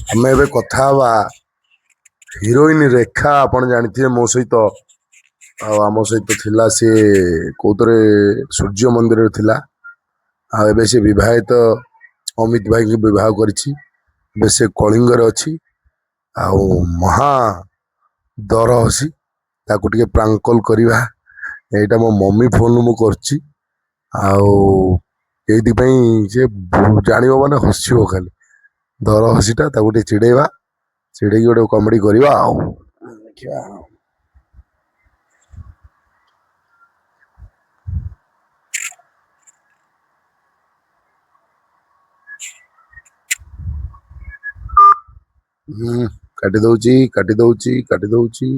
ଆମେ ଏବେ କଥା ହବା ହିରୋଇନ ରେଖା। ଆପଣ ଜାଣିଥିବେ ମୋ ସହିତ, ଆଉ ଆମ ସହିତ ଥିଲା ସିଏ କୋଉଥିରେ ସୂର୍ଯ୍ୟ ମନ୍ଦିରରେ ଥିଲା, ଆଉ ଏବେ ସେ ବିବାହିତ ଅମିତ ଭାଇଙ୍କୁ ବିବାହ କରିଛି। ଏବେ ସେ କଳିଙ୍ଗରେ ଅଛି, ଆଉ ମହା ଦର ହସି ତାକୁ ଟିକେ ପ୍ରାଙ୍କ କଲ୍ କରିବା। ଏଇଟା ମୋ ମମି ଫୋନରୁ ମୁଁ କରୁଛି, ଆଉ ଏଇଥିପାଇଁ ସେ ଜାଣିବ ମାନେ ହସିବ ଖାଲି। ଦର ହସିଟା ତାକୁ ଟିକେ ଚିଡ଼େଇବା, ଚିଡ଼େଇକି ଗୋଟେ କମେଡି କରିବା ଆଉ ଦେଖିବା। କାଟି ଦଉଛି କାଟି ଦଉଛି କାଟି ଦଉଛି।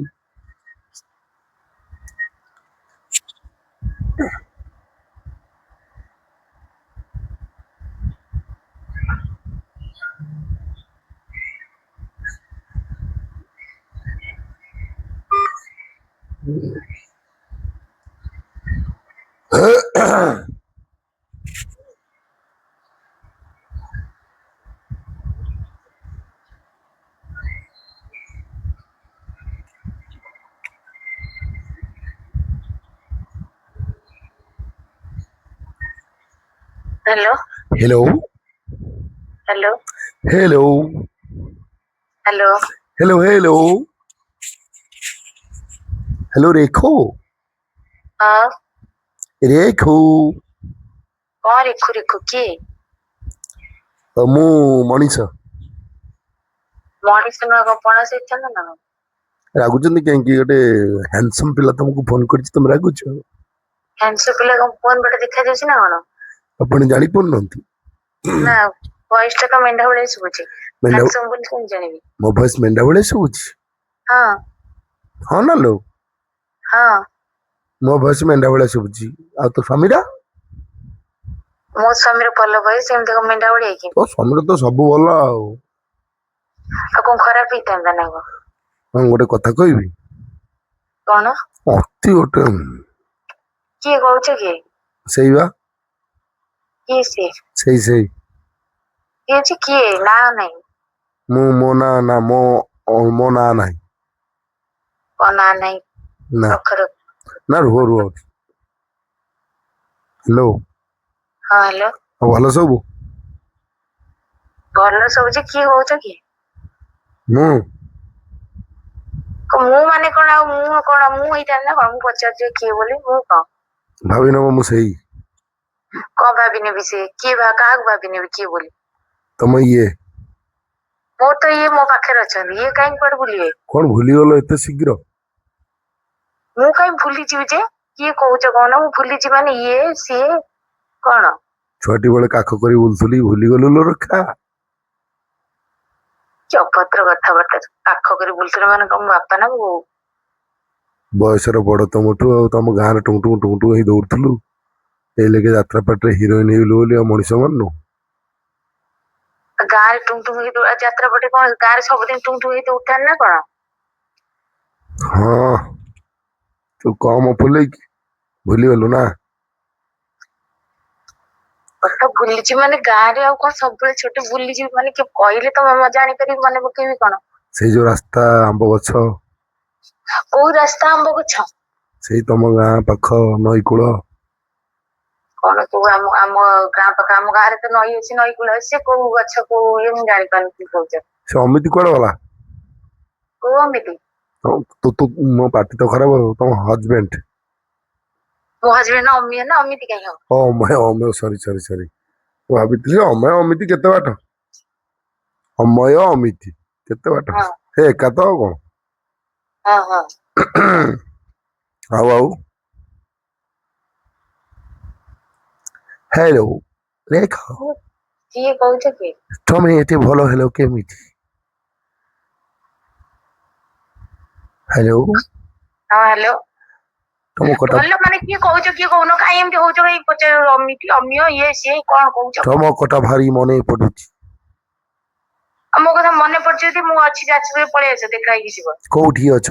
Hello hello hello hello hello hello hello hello रेखो हाँ रेखो कौन रेखु रेखु किए ମୁଁ ମଣିଷ। ମଣିଷ ନୁହଁ କଣ ପଣସ ହେଇଥାନ୍ତା ନା କଣ? ରାଗୁଛନ୍ତି କାହିଁକି? ଗୋଟେ ହ୍ୟାଣ୍ଡସମ୍ ପିଲା ତମକୁ ଫୋନ କରିଛି, ତମେ ରାଗୁଛ? ହ୍ୟାଣ୍ଡସମ୍ ପିଲା କଣ ଫୋନ ବାଟେ ଦେଖା ଯାଉଛି ନା କଣ? ଆପଣ ଜାଣିପାରୁନାହାନ୍ତି? ନା ଭଏସ ଟା ତ ମେଣ୍ଢା ଭଳିଆ ଶୁଭୁଛି। ମେଣ୍ଢା ହ୍ୟାଣ୍ଡସମ୍ ବୋଲି କେମିତି ଜାଣିବି? ମୋ ଭଏସ ମେଣ୍ଢା ଭଳିଆ ଶୁଭୁଛି? ହଁ ହଁ ନା ଲୋ? ହଁ ମୋ ଭଏସ ମେଣ୍ଢା ଭଳିଆ ଶୁଭୁଛି, ଆଉ ତୋ ସ୍ୱାମୀର? ମୋ ସ୍ୱାମୀର ଭଲ ଭଏସ, ଏମିତି କଣ ମେଣ୍ଢା ଭଳିଆ କି? ତୋ ସ୍ୱାମୀର ତ ସବୁ ଭଲ ଆଉ କଣ ଖରାପ ହେଇଥାନ୍ତା ନା କଣ? ହଁ, ଗୋଟେ କଥା କହିବି? କଣ? ଅତି ଗୋଟେ କିଏ କହୁଛ କିଏ? ସେଇ ବା କିଏ ସିଏ? ସେଇ କିଏ ଅଛି? କିଏ ନା ନାହିଁ? ମୋ ନାଁ ନା ମୋ ନାଁ ନାହିଁ। କଣ ନା ନାହିଁ? ନା ରଖ ରଖ। ନା, ରୁହ ରୁହ। ହ୍ୟାଲୋ, ହଁ ହ୍ୟାଲୋ। ଭଲ ସବୁ? ଭଲ ସବୁ ଯେ କିଏ କହୁଛ କି? ମୁଁ ମୁଁ ମାନେ କଣ? ଆଉ ମୁଁ କଣ? ମୁଁ ହେଇଥାନ୍ତି ନା କଣ? ମୁଁ ପଚାରୁଛି କିଏ ବୋଲି। ମୁଁ କଣ ଭାବି ନବ ମୁଁ ସେଇ କଣ ଭାବି ନେବି? ସେ କିଏ? କାହାକୁ ଭାବି ନେବି କିଏ ବୋଲି? ତମ ଇଏ ମୋର ତ ଇଏ ମୋ ପାଖରେ ଅଛନ୍ତି, ଇଏ କାହିଁକି କୁଆଡେ ବୁଲିବେ? କଣ ଭୁଲିଗଲ ଏତେ ଶୀଘ୍ର? ମୁଁ କାହିଁ ଭୁଲିଯିବି ଯେ? କିଏ କହୁଛ କହୁନ? ମୁଁ ଭୁଲିଯିବି ମାନେ ଇଏ ସିଏ କଣ? ଛୁଆଟି ବେଳେ କାଖ କରି ବୁଲୁଥିଲି, ଭୁଲିଗଲୁ ଲୋ ରେଖା? କି ଅଭଦ୍ର କଥାବାର୍ତ୍ତା! ପାଖ କରି ବୁଲୁଥିଲେ ମାନେ କଣ ବାପା ନା ବୋଉ? ବୟସରେ ବଡ ତମଠୁ, ଆଉ ତମ ଗାଁରେ ଟୁଙ୍ଗ ଟୁଙ୍ଗ ହେଇ ଦୌଡୁଥିଲୁ। ଏଇ ଲେগে ଯାତ୍ରା ପାଟିରେ ହିରୋଇନ ହେଇଗଲୁ ବୋଲି ଆଉ ମଣିଷ ମାନୁ? ଗାଁରେ ଟୁଙ୍ଗ ଟୁଙ୍ଗ ହେଇ ଯାତ୍ରା ପଟେ କଣ? ଗାଁରେ ସବୁଦିନ ଟୁଙ୍ଗ ଟୁଙ୍ଗ ହେଇ ଉଠାନ ନା କଣ? ହଁ, ତୁ କମ ଫୁଲେଇକି ଭୁଲିଗଲୁ ନା? କଥା ଭୁଲିଛି ମାନେ ଗାଁରେ ଆଉ କଣ ସବୁବେଳେ ଛୋଟ ବୁଲିଯିବି ମାନେ କିଏ କହିଲେ ତ ଜାଣିପାରିବି, ମନେ ପକେଇବି କଣ? ସେଇ ଯୋଉ ରାସ୍ତା, ଆମ୍ବ ଗଛ। କୋଉ ରାସ୍ତା ଆମ୍ବ ଗଛ? ସେଇ ତମ ଗାଁ ପାଖ ନଈ କୂଳ। କଣ କୋଉ? ଆମ ଗାଁ ପାଖ? ଆମ ଗାଁରେ ତ ନଈ ଅଛି, ନଈ କୂଳ ଅଛି। ସେ କୋଉ ଗଛ କୋଉ ଇଏ ମୁଁ ଜାଣିପାରୁନି କି କହୁଛ? ସେ ଅମିତି କୁଆଡେ ଗଲା? କୋଉ ଅମିତି? ମୋ ପାଟି ତ ଖରାପ ଆଉ। ତମ ହଜବେଣ୍ଡ? ମୋ ହଜବେଣ୍ଡ ଅମିୟ ନା ଅମିତି କାହିଁ ହବ? ଅମୟ ସରି ସରି ସରି, ମୁଁ ଭାବିଥିଲି ଅମୟ ଅମିତି କେତେ ବାଟ। ଅମୟ ଅମିତି କେତେ ବାଟ? ହଁ ସେ ଏକା ତ, ଆଉ କଣ? ହଁ ହଁ। ଆଉ ହ୍ୟାଲୋ ରେଖା, କିଏ କହୁଛ କି? ତମେ ଏତେ ଭଲ ହେଲ କେମିତି? ହ୍ୟାଲୋ। ହଁ ହ୍ୟାଲୋ। ତମ କଥା ଭଲ ମାନେ କିଏ କହୁଛ? କିଏ କହୁନ? କାହିଁ ଏମିତି ହଉଛ? କାହିଁ ପଚାର? ଅମିତି ଅମିୟ ଇଏ ସିଏ କଣ କହୁଛ? ତମ କଥା ଭାରି ମନେ ପଡୁଛି। ଆଉ ମୋ କଥା ମନେ ପଡୁଛି ଯଦି ମୁଁ ଅଛି ଯାଜପୁରରେ, ପଳେଇ ଆସ, ଦେଖା ହେଇକି ଯିବ। କୋଉଠି ଅଛ?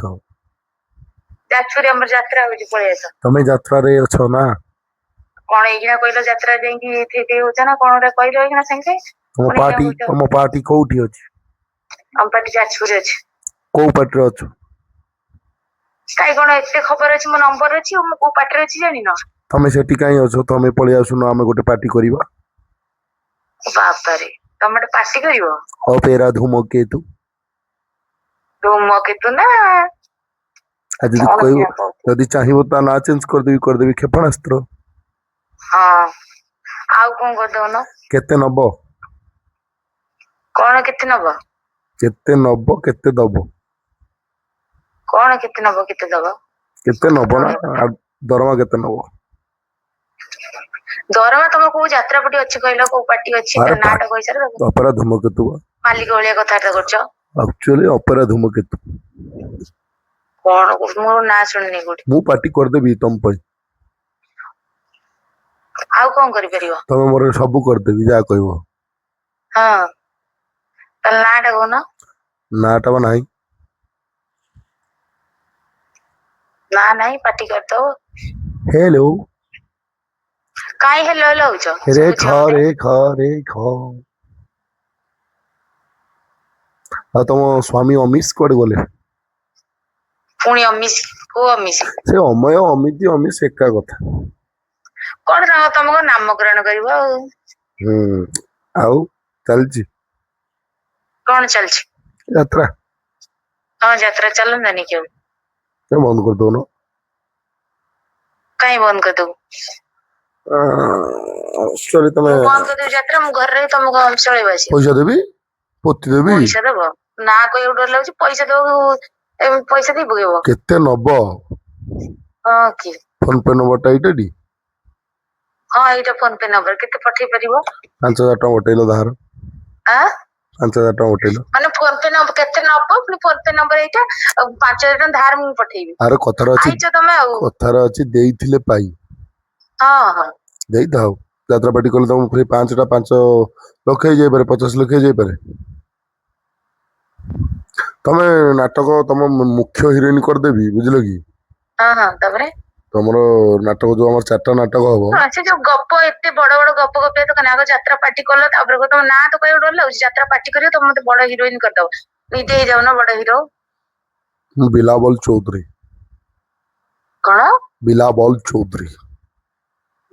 ଯାଜପୁରରେ ଆମର ଯାତ୍ରା ହଉଛି, ପଳେଇ ଆସ। ତମେ ଯାତ୍ରାରେ ଅଛ ନା? କଣ ଏଇଖିଣା କହିଲ ଯାତ୍ରା ଯାଇକି ହଉଛ ନା କଣ ଗୋଟେ କହିଲ ଏଇଖିଣା ସାଙ୍ଗେ? ତମ ପାର୍ଟି କୋଉଠି ଅଛି? ଆମ ପାଟି ଯାଜପୁର ଅଛି। କୋଉ ପାଟିରେ ଅଛୁ? କାଇଁ କଣ ଏତେ ଖବର ଅଛି? ମୋ ନମ୍ବର ଅଛି, ମୁଁ କୋଉ ପାଟିରେ ଅଛି ଜାଣିନ? ତମେ ସେଠି କାହିଁ ଅଛ? ତମେ ପଳେଇ ଆସୁନ, ଆମେ ଗୋଟେ ପାର୍ଟି କରିବା। ବାବାରେ, ତମେ ଗୋଟେ ପାର୍ଟି କରିବ? ଅପେରା ଧୂମକେତୁ। ଧୂମକେତୁ ନା ଆଉ ଯଦି କଣ କହିବ, ସେଇଆ କହୁଛୁ? ଯଦି ଚାହିଁବ ତା ନାଁ ଚେଞ୍ଜ କରିଦେବି କ୍ଷେପଣାସ୍ତ୍ର। ହଁ, ଆଉ କଣ କରିଦଉନ? କେତେ ନବ? କଣ କେତେ ନବ? କେତେ ନବ କେତେ ଦବ? କଣ କେତେ ନବ କେତେ ଦବ? କେତେ ନବ ନା, ଦରମା କେତେ ନବ? ଦରମା ତମ କୋଉ ଯାତ୍ରା ପାଟି ଅଛି କହିଲ? କୋଉ ପାର୍ଟି ଅଛି? ଆରେ ତା ନାଁ ଟା କହିସାର। ଅପେରା ଧୂମକେତୁ। ମାଲିକ ଭଳିଆ କଥାବାର୍ତ୍ତା କରୁଛ। Actually opera Dhumketu. କଣ କହୁଛୁ? ମୋର ନାଁ ଶୁଣିନି କୋଉଠି। ମୁଁ ପାର୍ଟି କରିଦେବି ତମ ପାଇଁ। ଆଉ କଣ କରିପାରିବ? ତମେ ମୋର ସବୁ କରିଦେବି ଯାହା କହିବ। ହଁ, ତାହେଲେ ନାଁ ଟା କହୁନ। ନାଁ ଟା ବା ନାହିଁ। ନା ନାହିଁ, ପାର୍ଟି କରିଦବ। ହେଲୋ। କାଇଁ ହେଲୋ ହେଲୋ ହଉଛ? ରେ ଶୁଭୁଛି ଖ ବା ମତେ। ରେ ଖ ରେ ଖ। ଆଉ ତମ ସ୍ୱାମୀ ଅମିଶ କୁଆଡେ ଗଲେ? ପୁଣି ଅମିଶ? କୋଉ ଅମିଶ? ସେ ଅମୟ ଅମିତି ଅମିଶ ଏକା କଥା। କଣ ତମକୁ ନାମକରଣ କରିବ ଆଉ। ଆଉ ଚାଲିଛି କଣ ଚାଲିଛି? ଯାତ୍ରା। ହଁ, ଯାତ୍ରା ଚାଲନ୍ତାନି କି ଆଉ? ବନ୍ଦ କରିଦଉନ। କାଇଁ ବନ୍ଦ କରିଦବୁ? ତମେ ମୁଁ ବନ୍ଦ କରିଦେବି ଯାତ୍ରା? ମୁଁ ଘରେ ରହି ତମକୁ ଚଳେଇବ ଆସି? ପଇସା ଦେବି, ପୋତି ଦେବି। ପଇସା ଦବ? ନା କହିବାକୁ ଡର ଲାଗୁଛି। ପଇସା ଦବାକୁ ପଇସା ଦେଇ ପକେଇବ। କେତେ ନବ? ହଁ କି? ଫୋନ ପେ ନମ୍ବର ଟା ଏଇଟା ଟି? ହଁ, ଏଇଟା ଫୋନ ପେ ନମ୍ବର। କେତେ ପଠେଇ ପାରିବ? 5,000 ଟଙ୍କା ଉଠେଇଲ ଧାର। ଆଁ? 5,000 ଟଙ୍କା ଉଠେଇଲ। ମାନେ ଫୋନ ପେ ନମ୍ବର କେତେ ନବ? ପୁଣି ଫୋନ ପେ ନମ୍ବର ଏଇଟା, 5,000 ଟଙ୍କା ଧାର ମୁଁ ପଠେଇବି? ଆରେ ଆଇଛ ତମେ ଆଉ। କଥାରେ ଅଛି ଦେଇଥିଲେ ପାଇ। ହଁ ହଁ। ଦେଇଥାଉ। ଯାତ୍ରା ପାର୍ଟି କଲେ ତମକୁ ଫ୍ରି 5 ଲକ୍ଷ ହେଇଯାଇପାରେ, 50 ଲକ୍ଷ ହେଇଯାଇପାରେ। ତମେ ନାଟକ ତମ ମୁଖ୍ୟ ହିରୋଇନ କରିଦେବି, ବୁଝିଲ କି? ହଁ ହଁ, ତାପରେ? ତମର ନାଟକ ଯୋଉ ଆମର 4ଟା ନାଟକ ହବ। ସେ ଯୋଉ ଗପ, ଏତେ ବଡ ବଡ ଗପ ଗପିବା ଦୋକାନ, ଆଗ ଯାତ୍ରା ପାର୍ଟି କଲ, ତାପରେ ତମ ନାଁ ତ କହିବାକୁ ଡର ଲାଗୁଛି। ଯାତ୍ରା ପାର୍ଟି କରିବ, ତମେ ମତେ ବଡ ହିରୋଇନ କରିଦବ। ନିଜେ ହେଇଯାଉନ ବଡ ହିରୋ। ମୁଁ ବିଲାବଲ ଚୌଧୁରୀ। କଣ? ବିଲାବଲ ଚୌଧୁରୀ।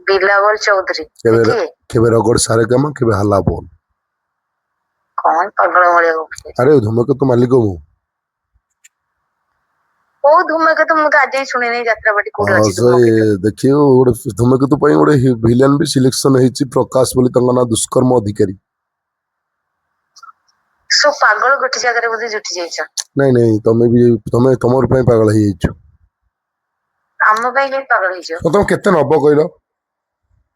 ବିଲାବଲ ଚୌଧୁରୀ? କେବେ ରଗଡ ସାରେଗାମା, କେବେ ହାଲା ବୋଲ। କଣ ପାଗଳ ଭଳିଆ ଗପୁଛୁ? ଆରେ ଧୂମକେତୁ ମାଲିକ ମୁଁ। କୋଉ ଧୂମକେତୁ? ମୁଁ ତ ଆଜି ଯାଏଁ ଶୁଣିନି ଯାତ୍ରା ପାର୍ଟି କୋଉଠି ଅଛି ସେ ଧୂମକେତୁ। ଦେଖିବ ଗୋଟେ ଧୂମକେତୁ ପାଇଁ ଗୋଟେ ଭିଲିଆନ ବି ସିଲେକ୍ସନ ହେଇଛି, ପ୍ରକାଶ ବୋଲି ତାଙ୍କ ନାଁ, ଦୁଷ୍କର୍ମ ଅଧିକାରୀ। ସବୁ ପାଗଳ ଗୋଟେ ଜାଗାରେ ବୋଧେ ଜୁଟି ଯାଇଛ। ନାଇଁ, ତମେ ତମର ପାଇଁ ପାଗଳ ହେଇଯାଇଛ। ଆମ ପାଇଁ କେମିତି ପାଗଳ ହେଇଯିବ? ତମେ କେତେ ନବ କହିଲ?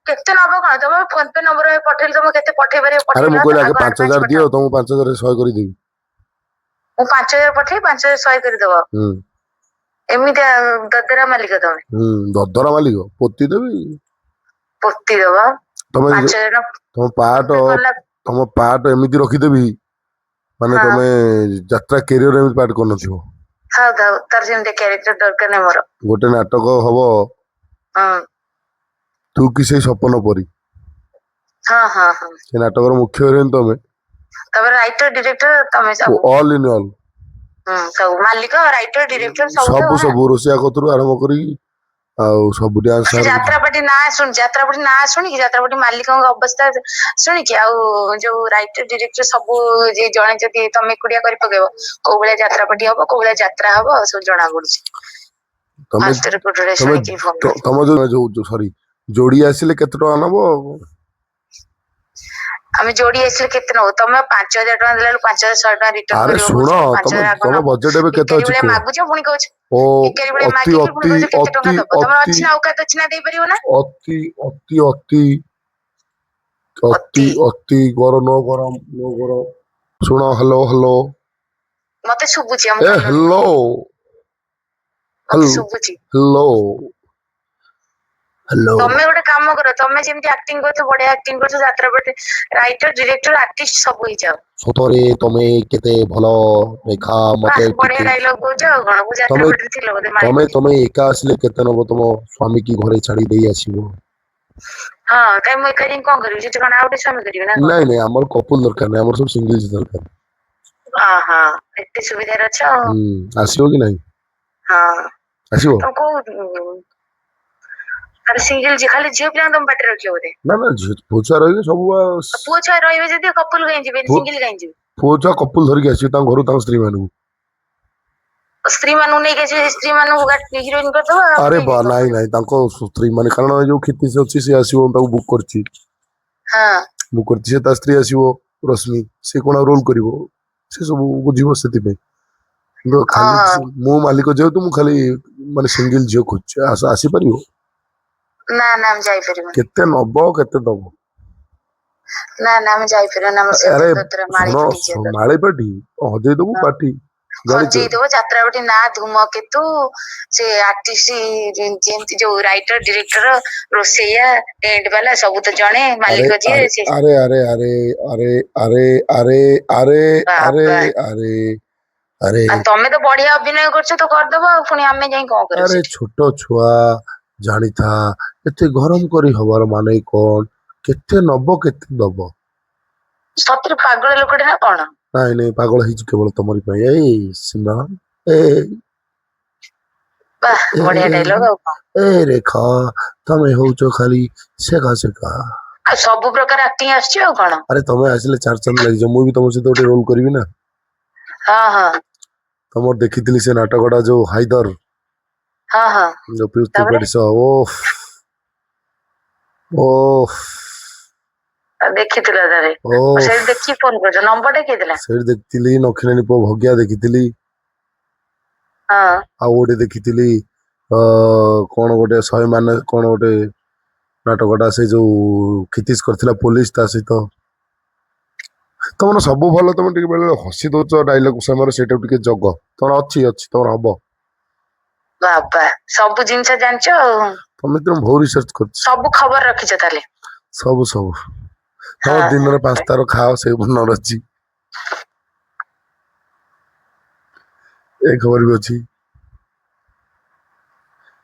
କେତେ ନବ କଣ? ତମ ଫୋନ ପେ ନମ୍ବର ପଠେଇଲେ, ତମେ କେତେ ପଠେଇ ପାରିବ ଆରେ ମୁଁ ପଠେଇଲ? କହିଲି ଆଗେ ଆଗ ଆଡଭାନ୍ସ 5,000 ଦିଅ, ପଠାଅ। ତମକୁ 5,000 100 କରିଦେବି। ମୁଁ 5,000 ପଠେଇ 5,000 100 କରିଦବ? ଏମିତିଆ ଦଦରା ମାଲିକ ତମେ? ଦଦରା ମାଲିକ, ପୋତି ଦେବି। ପୋତି ଦବ? ତମେ 5,000 ତମ ଫୋନ ପାର୍ଟ ପେ କଲା? ତମ ପାର୍ଟ ଏମିତି ରଖିଦେବି, ମାନେ ହଁ, ତମେ ଯାତ୍ରା କ୍ୟାରିୟର ଏମିତି ପାର୍ଟ କରିନଥିବ। ଥାଉ ଥାଉ, ତାର ସେମିତି କ୍ୟାରେକ୍ଟର ଦରକାର ନାହିଁ ମୋର। ଗୋଟେ ନାଟକ ହବ, ହଁ ତୁ କି ସେଇ ସପନ ପରି। ହଁ ହଁ ହଁ। ସେ ନାଟକର ମୁଖ୍ୟ ହିରୋଇନ ତମେ। ତାପରେ ରାଇଟର ଡିରେକ୍ଟର ତମେ ସବୁ। All in all. ସବୁ ମାଲିକ, ରାଇଟର, ଡିରେକ୍ଟର ସବୁ ତ ନା? ସବୁ ରୋଷେଇଆ କତରୁ ଆରମ୍ଭ କରିକି ଆଉ ସବୁ ଡ୍ୟାନ୍ସ ସେ ସାର୍। ଯାତ୍ରାପାଟି ନାଁ ଶୁଣିଛି, ଯାତ୍ରାପାଟି ନାଁ ଶୁଣିକି, ଯାତ୍ରାପାଟି ମାଲିକଙ୍କ ଅବସ୍ଥା ଶୁଣିକି, ଆଉ ଯୋଉ ରାଇଟର ଡିରେକ୍ଟର ସବୁ ଜଣେ ଯଦି ତମେ ଏକୁଟିଆ କରି ପକେଇବ, କୋଉ ଭଳିଆ ଯାତ୍ରାପାଟି ହବ, କୋଉ ଭଳିଆ ଯାତ୍ରା ହବ, ସବୁ ଜଣା ପଡୁଛି। ତମେ ଫାଷ୍ଟରୁ କୋଉଠି ତମେ ଶୁଣିକି ଫୋନ କଲି। ତମ ଯୋଉ ସରି ଯୋଡି ଆସିଲେ କେତେ ଟଙ୍କା ନବ? ଆମେ ଯୋଡି ଆସିଲେ କେତେ ନବୁ? ତମେ 5,000 ଟଙ୍କା ଦେଲା ବେଳକୁ 5,100 ଟଙ୍କା ରିଟର୍ନ ଆରେ କରିବ ଶୁଣ, କହୁଛ। ତମେ 5,000 ଆଗ ତମ ନବ। ବଜେଟ ଏବେ କେତେ ଭିକାରୀ ଅଛି ଭଳିଆ କୁହ? ମାଗୁଛ, ପୁଣି କହୁଛ ଓ ଭିକାରୀ ଭଳିଆ ଅତି ମାଗିକି ପୁଣି ଅତି କହୁଛ କେତେ ଟଙ୍କା ଅତି ଦବ? ତମର ଅତି ଅଛି ନା ଔକାତ ଅଛି ନା ଦେଇପାରିବ ନା? ଅତି ଅତି ଅତି ଅତି ଅତି ଗର ନ ଗରମ ନ ଗରମ। ଶୁଣ, ହ୍ୟାଲୋ ହ୍ୟାଲୋ। ମତେ ଶୁଭୁଛି, ଆମ କାନରେ ନୁହଁ। ହ୍ୟାଲୋ ମତେ ଶୁଭୁଛି। Hello hello. ତମେ ଗୋଟେ କାମ କର, ତମେ ଯେମିତି ଆକ୍ଟିଂ କରୁଛ, ବଢିଆ ଆକ୍ଟିଂ କରୁଛ, ଯାତ୍ରାପାଟି ରାଇଟର, ଡିରେକ୍ଟର, ଆର୍ଟିଷ୍ଟ ସବୁ ହେଇଯାଅ। ସତରେ ତମେ କେତେ ଭଲ ରେଖା, ମତେ ବଢିଆ ଟିକେ ଡାଇଲଗ କହୁଛ ଆଉ କଣ? ମୁଁ ତମେ ଯାତ୍ରାପାଟିରେ ଥିଲ ବୋଧେ ତମେ ମାରିପକେଇବି। ତମେ ଏକା ଆସିଲେ କେତେ ନବ? ତମ ସ୍ଵାମୀ କି ଘରେ ଛାଡି ଦେଇ ଆସିବ। ହଁ, କାଇଁ ମୁଁ ଏକା ଯାଇ କଣ କରିବି? ସେଠି କଣ ଆଉ ଗୋଟେ ସ୍ୱାମୀ କରିବେ ନା କଣ? ନାଇଁ ଆମର କପୁଲ ଦରକାର ନାହିଁ, ଆମର ସବୁ ସିଙ୍ଗିଲ୍ସ ଦରକାର। ଅହ ଏତେ ସୁବିଧାରେ ଅଛ ଆଉ। ଆସିବ କି ନାହିଁ? ହଁ ଆସିବ? ତମ କୋଉ ଖାଲି ସିଙ୍ଗଲ ଖାଲି ଝିଅ ପିଲାଙ୍କୁ ତମ ପାଟିରେ ରଖିବ ବୋଧେ? ନା ନା ପୁଅ ଛୁଆ ରହିବେ ସବୁ ପୁଅ ଛୁଆ ରହିବେ ଯଦି କପୁଲ କାହିଁ ଯିବେନି, ସିଙ୍ଗଲ କାହିଁ ଯିବେ? ପୁଅ ଛୁଆ କପୁଲ ଧରିକି ଆସିବେ ତାଙ୍କ ଘରୁ ତାଙ୍କ ସ୍ତ୍ରୀ ମାନଙ୍କୁ। ସ୍ତ୍ରୀ ମାନଙ୍କୁ ନେଇକି ଆସିବେ, ସ୍ତ୍ରୀ ମାନଙ୍କୁ ହିରୋଇନ କରିଦବ ଆଉ ଆରେ ନେଇକି କଣ ନାଇଁ କରିବ? ନାଇଁ ତାଙ୍କ ସ୍ତ୍ରୀ ମାନେ, କାରଣ ଏ ଯୋଉ କ୍ଷିତିଶ ଅଛି ସେ ଆସିବ, ମୁଁ ତାକୁ ବୁକ୍ କରିଛି। ହଁ ବୁକ୍ କରିଛି, ସେ ତା ସ୍ତ୍ରୀ ଆସିବ ରଶ୍ମି, ସେ କଣ ରୋଲ କରିବ, ସେ ସବୁ ବୁଝିବ ସେଥିପାଇଁ। କିନ୍ତୁ ଖାଲି ଓହୋ ମୁଁ ମାଲିକ ଯେହେତୁ ମୁଁ ଖାଲି ମାନେ ସିଙ୍ଗଲ ଝିଅ ଖୋଜୁଛି, ଆସିପାରିବ? ନା ନା ଆମେ ଯାଇପାରିବୁନି। କେତେ ନବ କେତେ ଦବ? ନା ନା ଆମେ ଯାଇପାରିବୁନି, ଆମର ଆରେ ସେଥିରେ ମାଳି ଶୁଣ, ଫିଟି ଝିଅ ମାଳେ ପାଟି ହଜେଇ ଦବୁ ଦରକାର। ପାଟି, ଜାଣିଛ? ହଜେଇ ଦବ ଯାତ୍ରାପାଟି ନା ଧୂମକେତୁ, ସେ ଆର୍ଟିଷ୍ଟ ଯେମିତି ଯୋଉ ରାଇଟର ଡିରେକ୍ଟର ରୋଷେଇଆ ଟେଣ୍ଟ ବାଲା ସବୁ ତ ଜଣେ, ଆରେ ମାଲିକ ଯିଏ ଆରେ ସେ ଆରେ ଆରେ ଆରେ ଆରେ ଆରେ ଆରେ ଆରେ ଆରେ ବାବା। ଆରେ ଆରେ ଆଉ ତମେ ତ ବଢିଆ ଅଭିନୟ କରୁଛ ତ, କରିଦବ ଆଉ ପୁଣି ଆମେ ଯାଇ କଣ କରିବୁ ଆରେ ସେଠି? ଛୋଟ ଛୁଆ, ଜାଣିଥା ଏତେ ଗରମ କରି ହବାର ମାନେ କଣ? କେତେ ନବ କେତେ ଦବ? ସତରେ ପାଗଳ ଲୋକଟେ ନା କଣ? ନାଇଁ ନାଇଁ, ପାଗଳ ହେଇଛି କେବଳ ତମରି ପାଇଁ। ଏଇ ସିମରନ, ଏ ବାଃ ଏ ବଢିଆ ଡାଇଲଗ ଆଉ କଣ। ଏ ରେଖା, ତମେ ହଉଛ ଖାଲି ସେକା ସେକା। ଆଉ ସବୁ ପ୍ରକାର ଆକ୍ଟିଂ ଆସୁଛି ଆଉ କଣ। ଆରେ ତମେ ଆସିଲେ ଚାର ଚାନ୍ଦ ଲାଗିଯିବ, ମୁଁ ବି ତମ ସହିତ ଗୋଟେ ରୋଲ କରିବି ନା। ହଁ ହଁ ତମର ଦେଖିଥିଲି ସେ ନାଟକଟା ଯୋଉ ହାଇଦର, ହଁ ହଁ ଯୋଉ ପିୟୁଷ ତାପରେ ତ୍ରିପାଠୀ ସହ, ଓଫ ଓଫ ଦେଖିଥିଲ ତାରେ, ଓଫ ସେଇଠି ଦେଖିକି ଫୋନ କରୁଛ, ନମ୍ବର ଟା କିଏ ଦେଲା? ସେଇଠି ଦେଖିଥିଲି, ନଖିନାନୀ ପୁଅ ଭଗିଆ ଦେଖିଥିଲି। ହଁ ଆଉ ଗୋଟେ ଦେଖିଥିଲି, କଣ ଗୋଟେ ଶହେ ମାନେ କଣ ଗୋଟେ ନାଟକଟା, ସେ ଯୋଉ କ୍ଷିତିଶ କରିଥିଲା ପୋଲିସ ତା ସହିତ। ତମର ସବୁ ଭଲ, ତମେ ଟିକେ ବେଳେ ହସି ଦଉଛ ଡାଇଲଗ ସମୟରେ, ସେଇଟାକୁ ଟିକେ ଜଗ। ତମର ଅଛି ତମର ହବ। ବାବା ସବୁ ଜିନିଷ ଜାଣିଛ ଆଉ। ତମେ ବହୁ ରିସର୍ଚ୍ଚ କରୁଛ। ସବୁ ଖବର ରଖିଛ ତାହେଲେ। ସବୁ ସବୁ ତମର ହଁ ଦିନରେ 5 ଥର ଖାଅ, ସେଇ ମନରେ ଅଛି। ଏ ଖବର ବି ଅଛି।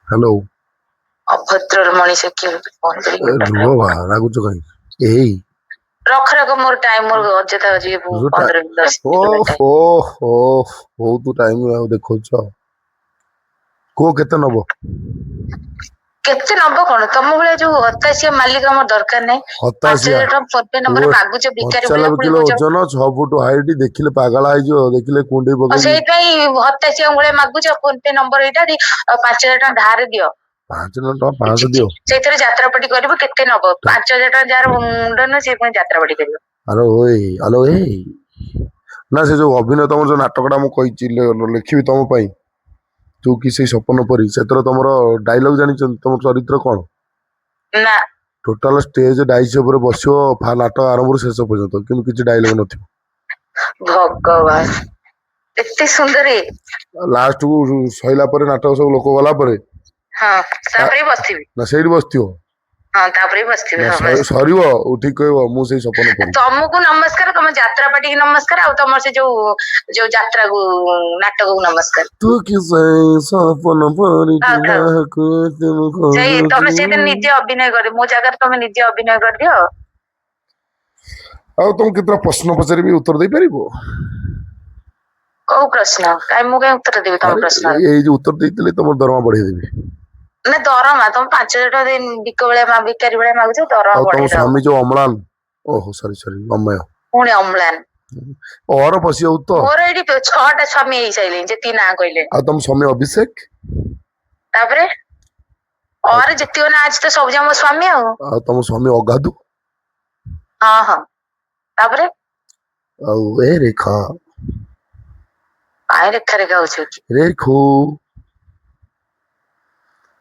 ହ୍ୟାଲୋ। ଅଭଦ୍ରର ମଣିଷ କିଏ ଫୋନ କରିକି ମୁଣ୍ଡ ରୁହ ଖରାପ ବା, କର। ରାଗୁଛ କାହିଁକି? ଏଇ ରଖ ରଖ, ମୋର ଟାଇମ, ମୋର ଅଯଥା ଯିଏ 15 ମିନିଟ 10 ମିନିଟ ଟାଇମ। ଓହୋ ବହୁତ ଟାଇମ ଆଉ ଦେଖଉଛ। କୁହ କେତେ ନବ? କେତେ ନବ କଣ, ତମ ଭଳିଆ ଯୋଉ ହତାଶିଆ ମାଲିକ ଆମର ଦରକାର ନାହିଁ। ହତାଶିଆ 5,000 ଟଙ୍କା ଫୋନ ପେ ନମ୍ବରରେ ମାଗୁଛ ଭିକାରୀ ଭଳିଆ, 95 ପୁଣି କିଲୋ କହୁଛ ଓଜନ, 6 ଫୁଟ ହାଇଟ, ଦେଖିଲେ ପାଗଳା ହେଇଯିବ, ଦେଖିଲେ କୁଣ୍ଡେଇ ଆଉ ପକେଇକି। ସେଇଥିପାଇଁ ହତାଶିଆ ଭଳିଆ ମାଗୁଛ ଫୋନ ପେ ନମ୍ବର ଏଇଟା, 5,000 ଟଙ୍କା ଧାର ଦିଅ। 5,000 ଟଙ୍କା 500 ଦିଅ। ସେଇଥିରେ ଯାତ୍ରାପାଟି କରିବୁ, କେତେ ନବ? 5,000 ଟଙ୍କା ଯାହାର ମୁଣ୍ଡ ନୁହଁ, ସେ ପୁଣି ଯାତ୍ରାପାଟି କରିବ। ଆଲୋ ଓଏ, ଆଲୋ ଏଇ ନା, ସେ ଯୋଉ ଅଭିନୟ, ତମର ଯୋଉ ନାଟକଟା ମୁଁ କହିଛି ଲେଖିବି ତମ ପାଇଁ, ତୁ କି ସେଇ ସପନ ପରି, ସେଥିରେ ତମର ଡାଇଲଗ ଜାଣିଛନ୍ତି, ତମ ଚରିତ୍ର କଣ? ନା ଟୋଟାଲ ଷ୍ଟେଜ ଡାଇସ୍ ଉପରେ ବସିବ, ନାଟକ ଆରମ୍ଭରୁ ଶେଷ ପର୍ଯ୍ୟନ୍ତ, କିନ୍ତୁ କିଛି ଡାଇଲଗ ନଥିବ। ଭଗବାନ, ଏତେ ସୁନ୍ଦର ଇଏ। ଲାଷ୍ଟ କୁ ସଇଲା ପରେ, ନାଟକ ସବୁ ଲୋକ ଗଲା ପରେ, ହଁ ତାପରେ ବସିଥିବି। ନା ସେଇଠି ବସିଥିବ। ହଁ ତାପରେ ବି ବସିଥିବି, ନା ହଁ ବାସ୍। ସରିବ ଉଠିକି କହିବ, ମୁଁ ସେଇ ସପନ ପରି। ତମକୁ ନମସ୍କାର, ତମ ଯାତ୍ରାପାଟିକି ନମସ୍କାର, ଆଉ ତମର ସେ ଯୋଉ ଯାତ୍ରାକୁ ନାଟକକୁ ନମସ୍କାର। ତୁ କି ସେ ସପନ ଥାଉ ପରିକି ଥାଉ, ନାକୁ ଏତେ ମୁଁ ସେଇ ତମେ ଖୋଜୁଛି। ସେଇଥିରେ ନିଜେ ଅଭିନୟ କରିବ, ମୋ ଜାଗାରେ ତମେ ନିଜେ ଅଭିନୟ କରିଦିଅ। ଆଉ ତମକୁ କେତେଟା ପ୍ରଶ୍ନ ପଚାରିବି, ଉତ୍ତର ଦେଇପାରିବ? କୋଉ ପ୍ରଶ୍ନ? ମୁଁ କାଇଁ ଉତ୍ତର ଦେବି ତମ ଆରେ ପ୍ରଶ୍ନର? ଏଇ ଯୋଉ ଉତ୍ତର ଦେଇଥିଲେ ତମର ଦରମା ବଢେଇଦେବି। ନା ଦରମା, ତମେ 5,000 ଟଙ୍କା ଦେଇ ବିକ ଭଳିଆ ଭିକାରୀ ଭଳିଆ ମାଗୁଛ, ଦରମା ଆଉ ତମ ବଢେଇଲେ ହବ। ସ୍ୱାମୀ ଯୋଉ ଅମ୍ଳାନ, ଓହୋ ସରି ଅମୟ, ପୁଣି ଅମ୍ଳାନ। ଅର ପଶିଯାଉ ତ। ମୋର ଏଇଠି 6ଟା ସ୍ୱାମୀ ହେଇସାରିଲେଣି, ଯେତିକି ନାଁ କହିଲେ। ଆଉ ତମ ସ୍ୱାମୀ ଅଭିଷେକ? ତାପରେ ଆଉ ଅରେ ଯେତିକ ନାଁ ଅଛି ତ, ସବୁ ଯାକ ମୋ ସ୍ୱାମୀ ଆଉ। ଆଉ ତମ ସ୍ୱାମୀ ଅଗାଧୁ? ହଁ ହଁ, ତାପରେ ଆଉ ଏ ରେଖା, କାଇଁ ରେଖା ରେଖା ହଉଛୁ? ରେଖୁ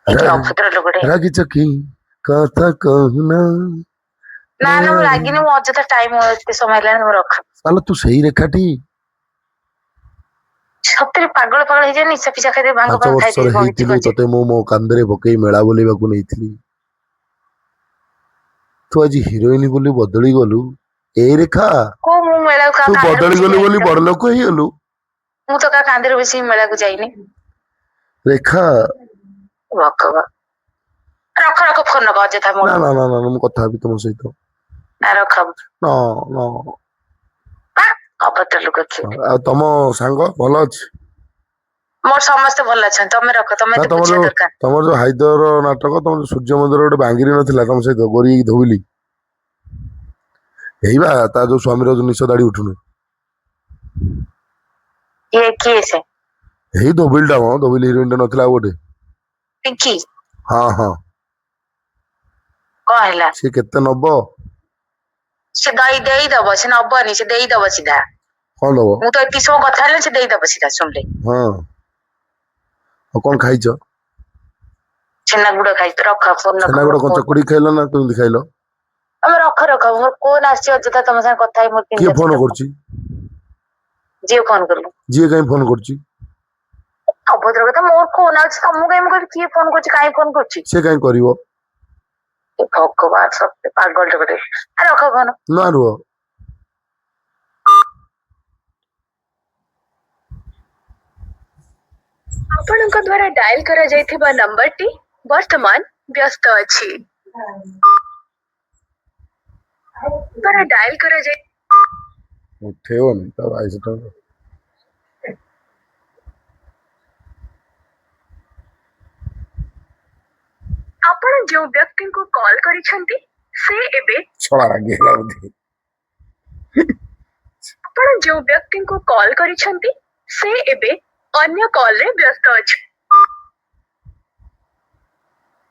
ଏଠି ଅଭଦ୍ର ଲୋକଟେ। ରାଗିଛ କି କଥା କହୁନା? ନା ନା ମୁଁ ରାଗିନି, ମୁଁ ଅଯଥା ଟାଇମ ଏତେ ସମୟ ହେଲାଣି, ମୁଁ ରଖ। ତାହେଲେ ତୁ ସେଇ ରେଖାଟି। ସତରେ ପାଗଳ ପାଗଳ ହେଇଯାଏ, ନିଶା ଫିସା ଖାଇଦେବି, ଭାଙ୍ଗ 5 ଫାଙ୍ଗ ବର୍ଷର ଖାଇଦେବି, କଣ କିଛି ହେଇଥିଲୁ, କରିଛି। ତତେ ମୁଁ ମୋ କାନ୍ଧରେ ପକେଇ ମେଳା ବୁଲେଇବାକୁ ନେଇଥିଲି। ତୁ ଆଜି ହିରୋଇନ ବୋଲି ବଦଳି ଗଲୁ। ଏଇ ରେଖା, କୋଉ ମୁଁ ମେଳାକୁ କାହା ତୁ କାନ୍ଧରେ ବଦଳି ବସିକି ଗଲୁ ଯାଇନି ବୋଲି ତ। ବଡ ଲୋକ ହେଇଗଲୁ। ମୁଁ ତ କାହା କାନ୍ଧରେ ବସିକି ମେଳାକୁ ଯାଇନି। ରେଖା, ଭଗବାନ, ରଖ ରଖ ଫୋନ ରଖ, ଅଯଥା ନା ମୋର। ନା ନା ନା, ମୁଁ କଥା ହେବି ତମ ସହିତ। ନା ରଖ। ନ ନ ଅଭଦ୍ର ଲୋକ କିଏ? ଆଉ ତମ ସାଙ୍ଗ ଭଲ ଅଛି? ମୋର ସମସ୍ତେ ଭଲ ଅଛନ୍ତି, ତମେ ରଖ, ତମେ ନା ଏତେ ବୁଝିବା ଦରକାର। ତମର ଯୋଉ ହାଇଦର ନାଟକ, ତମର ଯୋଉ ସୂର୍ଯ୍ୟ ମନ୍ଦିର ଗୋଟେ ବାଙ୍ଗିରି ନଥିଲା ତମ ସହିତ ଗୋରି ଧୋଇଲି, ଏଇ ବା ତା ଯୋଉ ସ୍ୱାମୀର ଯୋଉ ନିଶ ଦାଢି ଉଠୁନି, କିଏ ସେ? ଏଇ ଧୋବିଲ ଟା ମ, ଧୋବିଲ ହିରୋଇନ ଟା ନଥିଲା ଆଉ ଗୋଟେ? ପିଙ୍କି? ହଁ ହଁ। କଣ ହେଲା? ସିଏ କେତେ ନବ? ସେ ଦେଇଦବ, ସେ ନବନି, ସେ ଦେଇଦବ ସିଧା। କଣ ଦବ? ମୁଁ ତ ଏତିକି ସମୟ କଥା ହେଲେ ସେ ଦେଇଦବ ସିଧା ଶୁଣିଲେ। ହଁ। ଆଉ କଣ ଖାଇଛ? ଛେନାଗୁଡ ଖାଇଛି, ରଖ ଫୋନ ରଖ। ଛେନାଗୁଡ କଣ ଚକୁଡି ଖାଇଲ ନା କେମିତି ଖାଇଲ? ତମେ ରଖ, ମୋର ଫୋନ ଆସିଛି ଅଯଥା ତମ ସାଙ୍ଗେ କଥା ହେଇ ମୋର କିଏ ଚିନ୍ତା ଫୋନ ଚିନ୍ତା। କରୁଛି? ଯିଏ ଫୋନ କରିବ? ଯିଏ କାହିଁ ଫୋନ କରୁଛି? ଅଭଦ୍ର କଥା, ମୋର ଫୋନ ଅଛି ତମକୁ କାହିଁ ମୁଁ କହିବି କିଏ ଫୋନ କରୁଛି, କାହିଁ ଫୋନ କରୁଛି? ସେ କାହିଁ କରିବ? ଭଗବାନ ସତ୍ୟ ପାଗଳ ଗୋଟେ। ରଖ ଫୋନ। ନା ରୁହ। ଆପଣଙ୍କ ଦ୍ୱାରା ଡାଏଲ କରାଯାଇଥିବା ନମ୍ବରଟି ବର୍ତ୍ତମାନ ବ୍ୟସ୍ତ ଅଛି। ଦ୍ୱାରା ଡାଏଲ କରାଯାଇ ଉଠେଇବନି ତା ଭାଇ ସେଟା। ଆପଣ ଯେଉଁ ବ୍ୟକ୍ତିଙ୍କୁ କଲ୍ କରିଛନ୍ତି ସେ ଏବେ ଛଳା ରାଗିଗଲା ବୋଧେ। ଆପଣ ଯେଉଁ ବ୍ୟକ୍ତିଙ୍କୁ କଲ୍ କରିଛନ୍ତି ସେ ଏବେ ଅନ୍ୟ କଲରେ ବ୍ୟସ୍ତ ଅଛି।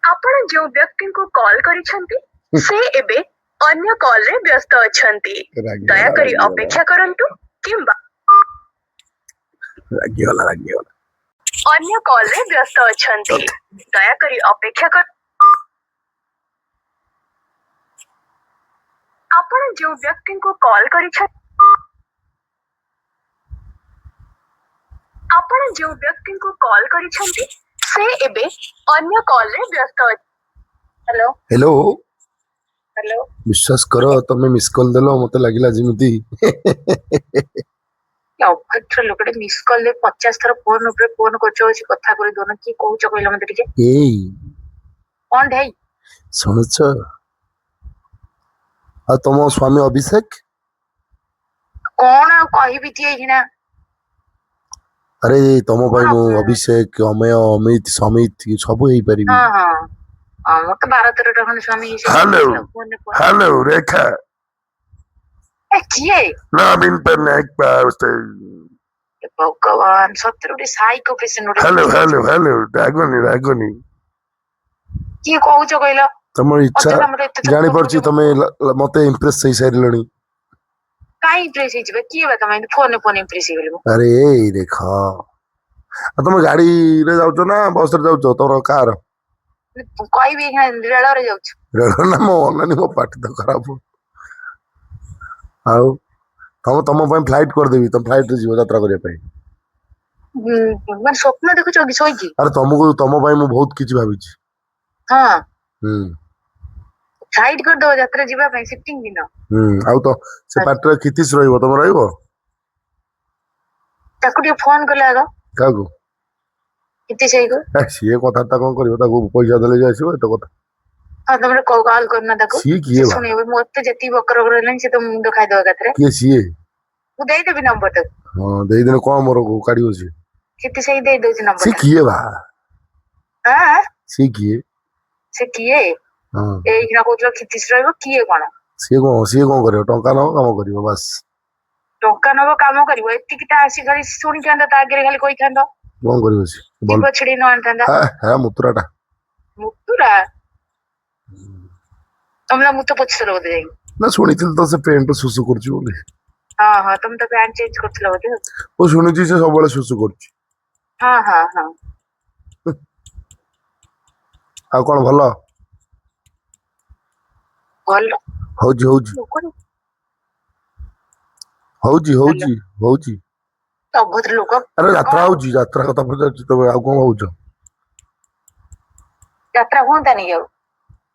ଆପଣ ଯେଉଁ ବ୍ୟକ୍ତିଙ୍କୁ କଲ୍ କରିଛନ୍ତି ସେ ଏବେ ଅନ୍ୟ କଲରେ ବ୍ୟସ୍ତ ଅଛନ୍ତି। ଦୟାକରି ଅପେକ୍ଷା କରନ୍ତୁ କିମ୍ବା ରାଗିଗଲା। ଅନ୍ୟ କଲରେ ବ୍ୟସ୍ତ ଅଛନ୍ତି। ଦୟାକରି ଅପେକ୍ଷା କର। ଆପଣ ଯେଉଁ ବ୍ୟକ୍ତିଙ୍କୁ କଲ୍ କରିଛନ୍ତି ଆପଣ ଯେଉଁ ବ୍ୟକ୍ତିଙ୍କୁ କଲ୍ କରିଛନ୍ତି ସେ ଏବେ ଅନ୍ୟ କଲରେ ବ୍ୟସ୍ତ ଅଛି। Hello hello. ହ୍ୟାଲୋ। ବିଶ୍ୱାସ କର ତମେ ମିସ୍ କଲ୍ ଦେଲ ମତେ ଲାଗିଲା ଯେମିତି ଅଭଦ୍ର ଲୋକଟେ ମିସ୍ କଲ୍ 50 ଥର ଫୋନ ଉପରେ ଫୋନ କରୁଛ, କଥା କହି ଦଉନ। କିଏ କହୁଛ କହିଲ ମତେ ଟିକେ? ଏଇ କଣ ଢାଇ ଶୁଣୁଛ? ଆଉ ତମ ସ୍ୱାମୀ ଅଭିଷେକ? କଣ ଆଉ କହିବି କିନା? ଆରେ ତମ ପାଇଁ ମୁଁ ଅଭିଷେକ, ଅମୟ, ଅମିତ, ସମିତ ସବୁ ହେଇପାରିବି। ହଁ ମତେ 12-13ଟା ଖଣ୍ଡେ ସ୍ୱାମୀ ହ୍ୟାଲୋ ରେଖା। କିଏ? ନବୀନ ପଟ୍ଟନାୟକ। ଭଗବାନ ସତରେ ଗୋଟେ ସାଇକୋ ପେସେଣ୍ଟ। ହ୍ୟାଲୋ ରାଗନି। କିଏ କହୁଛ କହିଲ? ତମର ଇଚ୍ଛା ଜାଣିପାରୁଛି ତମେ ମତେ ଇମ୍ପ୍ରେସ ହେଇସାରିଲଣି। କାଇଁ ଇମ୍ପ୍ରେସ ହେଇଯିବେ? କିଏ ବା ତମେ ଫୋନ ଇମ୍ପ୍ରେସ ହେଇଗଲି? ଆରେ ଏଇ ଦେଖ, ଆଉ ତମେ ଗାଡିରେ ଯାଉଛ ନା ବସ ରେ ଯାଉଛ? ତମର କାର? କହିବି ରେଳରେ ଯାଉଛି। ରେଳ ନା ମୋ ଅନାନି, ମୋ ପାଟି ତ ଖରାପ। ଆଉ ତମ ପାଇଁ ଫ୍ଲାଇଟ କରିଦେବି, ତମ ଫ୍ଲାଇଟ ରେ ଯିବ ଯାତ୍ରା କରିବା ପାଇଁ। ମାନେ ସ୍ୱପ୍ନ ଦେଖୁଛ କି ଶୋଇକି? ଆରେ ତମ ପାଇଁ ମୁଁ ବହୁତ କିଛି ଭାବିଛି। ହଁ। ହୁଁ। ଫ୍ଲାଇଟ କରିଦବ ଯାତ୍ରା ଯିବା ପାଇଁ ସିଟିଂ ଦିନ। ଆଉ ତ ସେ ପାଟିରେ କିତିଶ ରହିବ, ତମେ ରହିବ? ତାକୁ ଟିକେ ଫୋନ କଲେ ଆଗ। କାହାକୁ? କିତିଶ ଭାଇକୁ। ସିଏ କଥାବାର୍ତ୍ତା କଣ କରିବ? ତାକୁ ପଇସା ଦେଲେ ଯେ ଆସିବ ଏତେ କଥା। ହଁ ତମେ କଲ୍ କରୁନ ତାକୁ, ସିଏ କିଏ ବା? ଶୁଣିବ। ମତେ ଯେତିକି ବକର ହେଲାଣି ସେ ତ ମୁଣ୍ଡ ଖାଇଦବ ଏକାଥରେ। କିଏ ସିଏ? ମୁଁ ଦେଇଦେବି ନମ୍ବର ତାକୁ। ହଁ ଦେଇଦେଲେ କଣ ମୋର କାଢିବ ସିଏ? କିତିଶ ଭାଇ ଦେଇଦଉଛି ନମ୍ବର। ସିଏ କିଏ ବା? ସିଏ କିଏ? ସେ କିଏ? ଏଇଖିଣା କହୁଥିଲ କ୍ଷିତିଶ ରହିବ, କିଏ କଣ? ସିଏ କଣ କରିବ? ଟଙ୍କା ନବ, କାମ କରିବ ବାସ୍। ଟଙ୍କା ନବ, କାମ କରିବ, ଏତିକି ତା ଆସି ଖାଲି ଶୁଣିଥାନ୍ତ, ତା ଆଗରେ ଖାଲି କହିଥାନ୍ତ। କଣ କରିବ ସିଏ? ଜୀବ ଛିଡେଇ ନ ଆଣିଥାନ୍ତା। ମୁତୁରାଟା। ମୁତୁରା? ତମେ ମୁତ ପୋଛିଥିଲ ବୋଧେ ଯାଇକି? ନା ଶୁଣିଥିଲି ତ ସେ ପେଣ୍ଟ ସୁସୁ କରୁଛି ବୋଲି। ହଁ ତମେ ତ ପ୍ୟାଣ୍ଟ ଚେଞ୍ଜ କରୁଥିଲ ବୋଧେ? ମୁଁ ଶୁଣିଛି ସେ ସବୁବେଳେ ସୁସୁ କରୁଛି। ହଁ। ଆଉ କଣ ଭଲ? ଭଲ ହଉଛି। ଅଭଦ୍ର ଲୋକ। ଆରେ ଯାତ୍ରା ହଉଛି, ଯାତ୍ରା କଥା ପଚାରୁଛି, ତମେ ଆଉ କଣ ଭାବୁଛ? ଯାତ୍ରା ହୁଅନ୍ତାନି ଆଉ?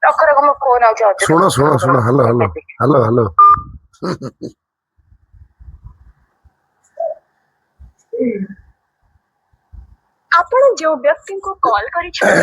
ରଖ ମୋ ଫୋନ ଆଉଛି। ଶୁଣ ହ୍ୟାଲୋ। ଆପଣ ଯେଉଁ ବ୍ୟକ୍ତିଙ୍କୁ କଲ୍ କରିଛନ୍ତି